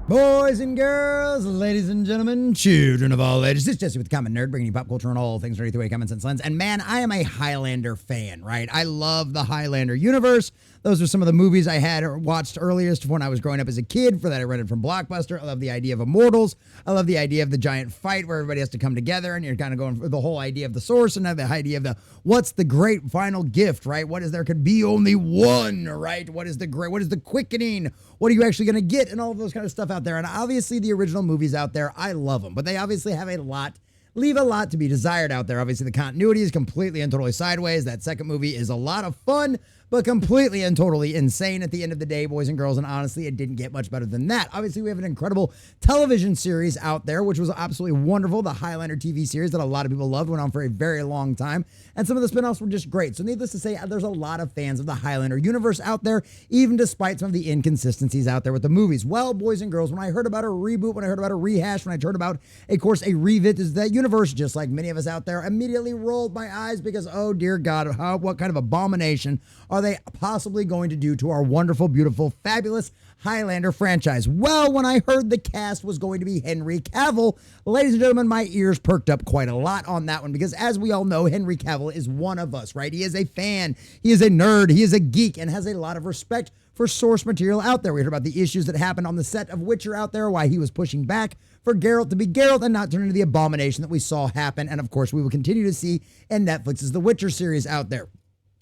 Boys and girls, ladies and gentlemen, children of all ages, it's Jesse with the Common Nerd, bringing you pop culture and all things nerdy through a common sense lens. And man, I am a Highlander fan, right? I love the Highlander universe. Those are some of the movies I had watched earliest when I was growing up as a kid. For that, I rented from Blockbuster. I love the idea of Immortals. I love the idea of the giant fight where everybody has to come together and you're kind of going for the whole idea of the source and the idea of the what's the great final gift, right? What is there could be only one, right? What is the quickening? What are you actually going to get? And all of those kind of stuff out there. And obviously the original movies out there, I love them, but they obviously have leave a lot to be desired out there. Obviously the continuity is completely and totally sideways. That second movie is a lot of fun, but completely and totally insane at the end of the day, boys and girls. And honestly, it didn't get much better than that. Obviously, we have an incredible television series out there, which was absolutely wonderful. The Highlander TV series that a lot of people loved went on for a very long time. And some of the spinoffs were just great. So needless to say, there's a lot of fans of the Highlander universe out there, even despite some of the inconsistencies out there with the movies. Well, boys and girls, when I heard about a reboot, when I heard about a rehash, when I heard about, of course, a revisit to that universe, just like many of us out there, immediately rolled my eyes because, oh dear God, what kind of abomination are they possibly going to do to our wonderful, beautiful, fabulous Highlander franchise? Well, when I heard the cast was going to be Henry Cavill, ladies and gentlemen, my ears perked up quite a lot on that one because as we all know, Henry Cavill is one of us, right? He is a fan, he is a nerd, he is a geek, and has a lot of respect for source material out there. We heard about the issues that happened on the set of Witcher out there, why he was pushing back for Geralt to be Geralt and not turn into the abomination that we saw happen. And of course, we will continue to see in Netflix's The Witcher series out there.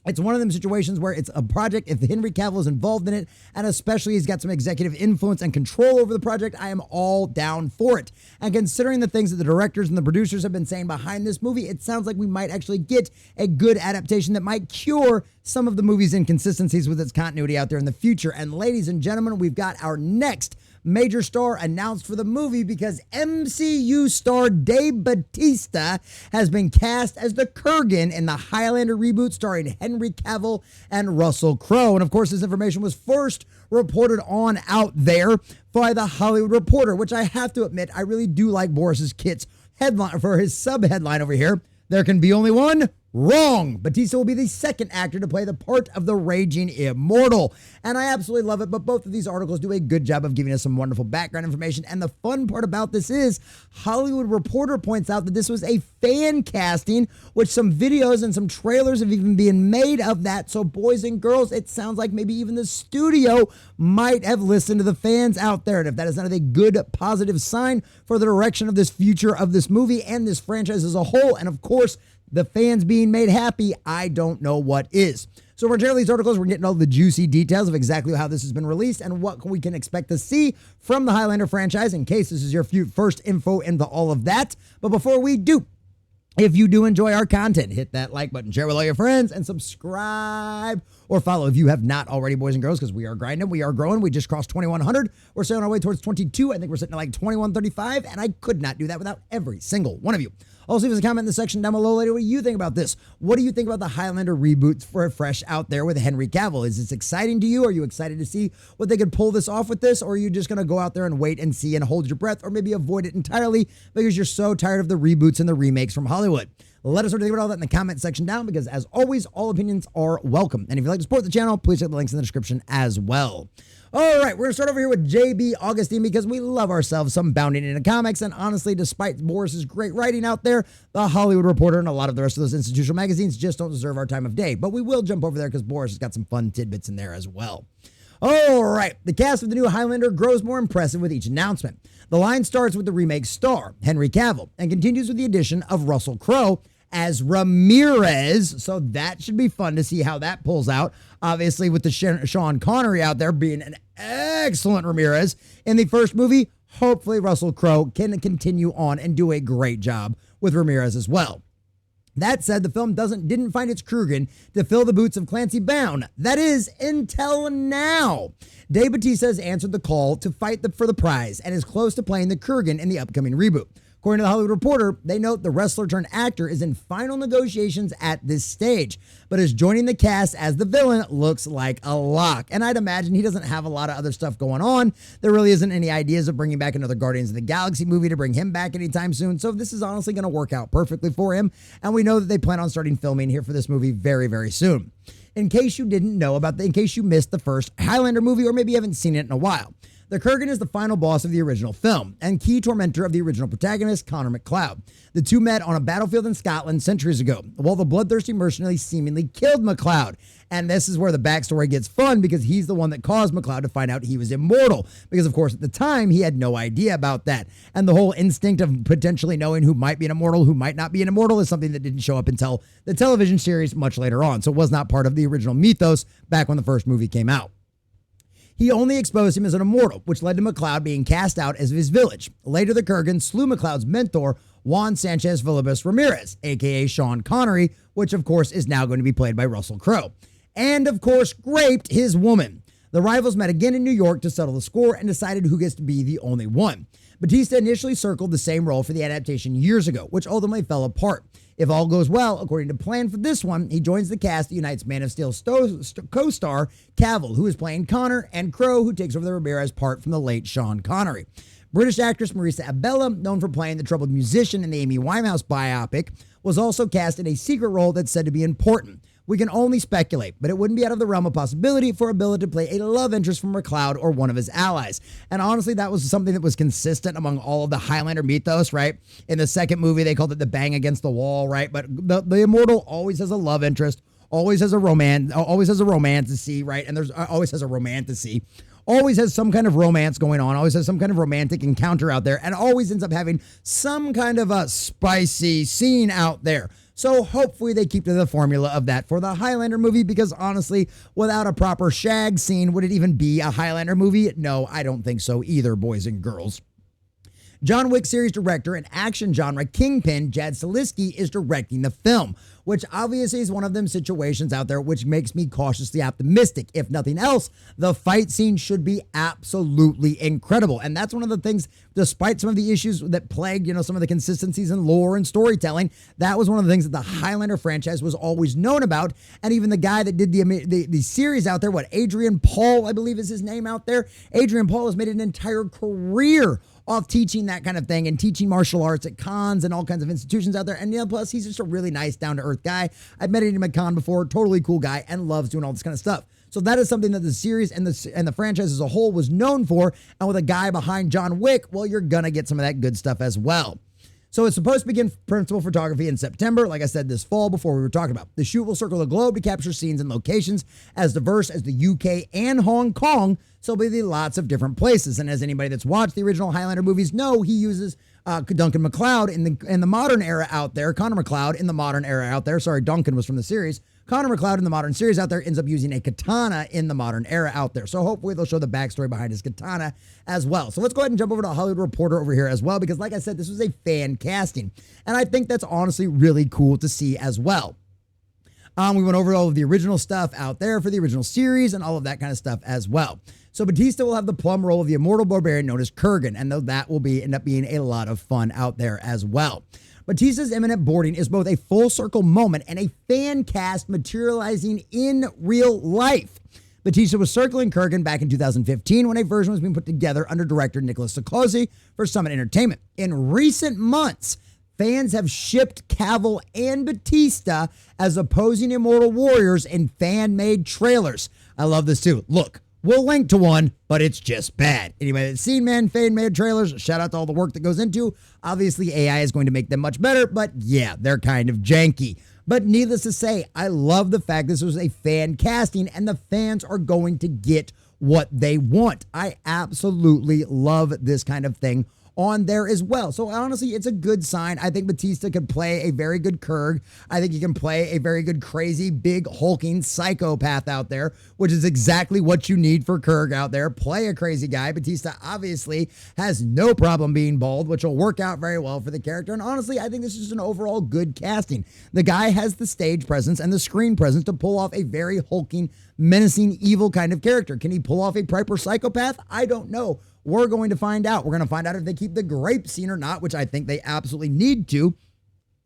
It's one of them situations where it's a project, if Henry Cavill is involved in it, and especially he's got some executive influence and control over the project, I am all down for it. And considering the things that the directors and the producers have been saying behind this movie, it sounds like we might actually get a good adaptation that might cure some of the movie's inconsistencies with its continuity out there in the future. And ladies and gentlemen, we've got our next major star announced for the movie because MCU star Dave Bautista has been cast as the Kurgan in the Highlander reboot starring Henry Cavill and Russell Crowe. And of course, this information was first reported on out there by the Hollywood Reporter, which I have to admit, I really do like Boris's Kit's headline for his sub-headline over here. There can be only one. Wrong. Bautista will be the second actor to play the part of the Raging Immortal. And I absolutely love it, but both of these articles do a good job of giving us some wonderful background information. And the fun part about this is Hollywood Reporter points out that this was a fan casting, which some videos and some trailers have even been made of that. So boys and girls, it sounds like maybe even the studio might have listened to the fans out there. And if that is not a good positive sign for the direction of this future of this movie and this franchise as a whole, and of course, the fans being made happy, I don't know what is. So for these articles, we're getting all the juicy details of exactly how this has been released and what we can expect to see from the Highlander franchise in case this is your first info into all of that. But before we do, if you do enjoy our content, hit that like button, share with all your friends, and subscribe or follow if you have not already, boys and girls, because we are grinding, we are growing. We just crossed 2,100. We're still on our way towards 22. I think we're sitting at like 2,135, and I could not do that without every single one of you. Also, leave us a comment in the section down below later what you think about this. What do you think about the Highlander reboots for fresh out there with Henry Cavill? Is this exciting to you? Are you excited to see what they could pull this off with this? Or are you just going to go out there and wait and see and hold your breath or maybe avoid it entirely because you're so tired of the reboots and the remakes from Hollywood? Let us know what you think about all that in the comment section down because as always, all opinions are welcome. And if you'd like to support the channel, please check the links in the description as well. All right, we're going to start over here with J.B. Augustine because we love ourselves some bounding into comics. And honestly, despite Boris's great writing out there, the Hollywood Reporter and a lot of the rest of those institutional magazines just don't deserve our time of day. But we will jump over there because Boris has got some fun tidbits in there as well. All right, the cast of the new Highlander grows more impressive with each announcement. The line starts with the remake star, Henry Cavill, and continues with the addition of Russell Crowe as Ramirez, so that should be fun to see how that pulls out. Obviously, with the Sean Connery out there being an excellent Ramirez in the first movie, hopefully Russell Crowe can continue on and do a great job with Ramirez as well. That said, the film didn't find its Kurgan to fill the boots of Clancy Brown. That is, until now. Dave Bautista has answered the call to fight for the prize and is close to playing the Kurgan in the upcoming reboot. According to the Hollywood Reporter, they note the wrestler turned actor is in final negotiations at this stage, but is joining the cast as the villain looks like a lock. And I'd imagine he doesn't have a lot of other stuff going on. There really isn't any ideas of bringing back another Guardians of the Galaxy movie to bring him back anytime soon. So this is honestly going to work out perfectly for him. And we know that they plan on starting filming here for this movie very, very soon. In case you didn't know in case you missed the first Highlander movie, or maybe you haven't seen it in a while. The Kurgan is the final boss of the original film and key tormentor of the original protagonist, Connor MacLeod. The two met on a battlefield in Scotland centuries ago, while the bloodthirsty mercenary seemingly killed MacLeod. And this is where the backstory gets fun, because he's the one that caused MacLeod to find out he was immortal. Because, of course, at the time, he had no idea about that. And the whole instinct of potentially knowing who might be an immortal, who might not be an immortal, is something that didn't show up until the television series much later on. So it was not part of the original mythos back when the first movie came out. He only exposed him as an immortal, which led to MacLeod being cast out as his village. Later, the Kurgan slew MacLeod's mentor, Juan Sanchez Villalobos Ramirez, a.k.a. Sean Connery, which, of course, is now going to be played by Russell Crowe. And, of course, raped his woman. The rivals met again in New York to settle the score and decided who gets to be the only one. Bautista initially circled the same role for the adaptation years ago, which ultimately fell apart. If all goes well, according to plan for this one, he joins the cast that unites Man of Steel co-star Cavill, who is playing Connor, and Crowe, who takes over the Ramirez part from the late Sean Connery. British actress Marisa Abela, known for playing the troubled musician in the Amy Winehouse biopic, was also cast in a secret role that's said to be important. We can only speculate, but it wouldn't be out of the realm of possibility for Abela to play a love interest from MacLeod or one of his allies. And honestly, that was something that was consistent among all of the Highlander mythos, right? In the second movie, they called it the bang against the wall, right? But the immortal always has a love interest, always has a romance to see, right? And there's always has a romanticy. Always has some kind of romance going on, always has some kind of romantic encounter out there, and always ends up having some kind of a spicy scene out there. So hopefully they keep to the formula of that for the Highlander movie, because honestly, without a proper shag scene, would it even be a Highlander movie? No, I don't think so either, boys and girls. John Wick series director and action genre kingpin Jad Salisky is directing the film, which obviously is one of them situations out there which makes me cautiously optimistic. If nothing else, the fight scene should be absolutely incredible. And that's one of the things, despite some of the issues that plagued, some of the consistencies in lore and storytelling, that was one of the things that the Highlander franchise was always known about. And even the guy that did the series out there, Adrian Paul, I believe is his name out there. Adrian Paul has made an entire career off teaching that kind of thing and teaching martial arts at cons and all kinds of institutions out there. And plus, he's just a really nice, down-to-earth guy. I've met him at con before, totally cool guy, and loves doing all this kind of stuff. So that is something that the series and the franchise as a whole was known for. And with a guy behind John Wick, well, you're going to get some of that good stuff as well. So it's supposed to begin principal photography in September, like I said, this fall before we were talking about. The shoot will circle the globe to capture scenes and locations as diverse as the UK and Hong Kong, so there'll be lots of different places. And as anybody that's watched the original Highlander movies know, he uses Duncan MacLeod in the modern era out there, Connor MacLeod in the modern era out there. Sorry, Duncan was from the series. Connor MacLeod in the modern series out there ends up using a katana in the modern era out there. So hopefully they'll show the backstory behind his katana as well. So let's go ahead and jump over to Hollywood Reporter over here as well, because like I said, this was a fan casting. And I think that's honestly really cool to see as well. We went over all of the original stuff out there for the original series and all of that kind of stuff as well. So Bautista will have the plum role of the immortal barbarian known as Kurgan, and that will end up being a lot of fun out there as well. Batista's imminent boarding is both a full circle moment and a fan cast materializing in real life. Bautista was circling Kurgan back in 2015 when a version was being put together under director Nicholas Sikorsky for Summit Entertainment. In recent months, fans have shipped Cavill and Bautista as opposing immortal warriors in fan-made trailers. I love this too. Look, we'll link to one, but it's just bad. Anyway, that's seen fan-made trailers. Shout out to all the work that goes into. Obviously, AI is going to make them much better, but yeah, they're kind of janky. But needless to say, I love the fact this was a fan casting and the fans are going to get what they want. I absolutely love this kind of thing on there as well. So honestly, it's a good sign. I think Bautista could play a very good Kurg. I think he can play a very good crazy, big, hulking psychopath out there, which is exactly what you need for Kurg out there. Play a crazy guy. Bautista obviously has no problem being bald, which will work out very well for the character. And honestly, I think this is just an overall good casting. The guy has the stage presence and the screen presence to pull off a very hulking, menacing, evil kind of character. Can he pull off a proper psychopath? I don't know. We're going to find out. We're going to find out if they keep the grape scene or not, which I think they absolutely need to,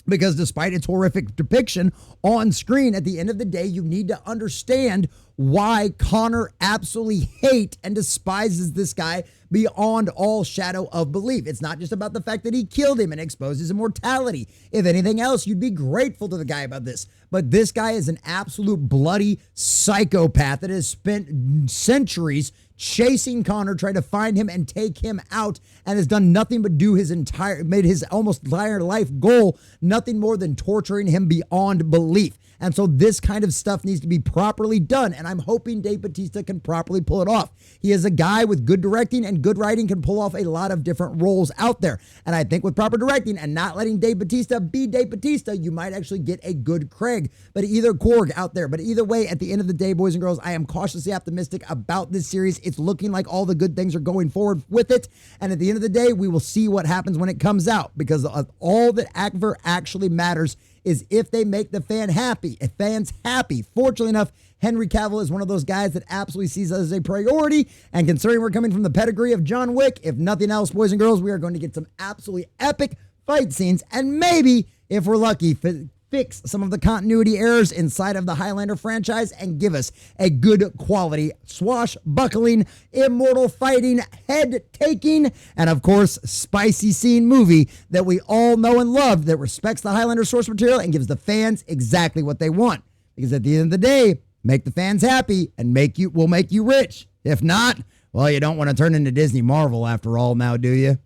because despite its horrific depiction on screen, at the end of the day, you need to understand why Connor absolutely hates and despises this guy beyond all shadow of belief. It's not just about the fact that he killed him and exposed his immortality. If anything else, you'd be grateful to the guy about this. But this guy is an absolute bloody psychopath that has spent centuries chasing Connor, trying to find him and take him out, and has done nothing but made his almost entire life goal nothing more than torturing him beyond belief. And so this kind of stuff needs to be properly done, and I'm hoping Dave Bautista can properly pull it off. He is a guy with good directing and good writing, can pull off a lot of different roles out there. And I think with proper directing and not letting Dave Bautista be Dave Bautista, you might actually get a good Craig, but either Korg out there. But either way, at the end of the day, boys and girls, I am cautiously optimistic about this series. It's looking like all the good things are going forward with it. And at the end of the day, we will see what happens when it comes out, because all that actually matters is if they make the fans happy. Fortunately enough, Henry Cavill is one of those guys that absolutely sees us as a priority. And considering we're coming from the pedigree of John Wick, if nothing else, boys and girls, we are going to get some absolutely epic fight scenes. And maybe, if we're lucky, fix some of the continuity errors inside of the Highlander franchise and give us a good quality, swashbuckling, immortal fighting, head-taking, and of course, spicy scene movie that we all know and love, that respects the Highlander source material and gives the fans exactly what they want. Because at the end of the day, make the fans happy and will make you rich. If not, well, you don't want to turn into Disney Marvel after all now, do you?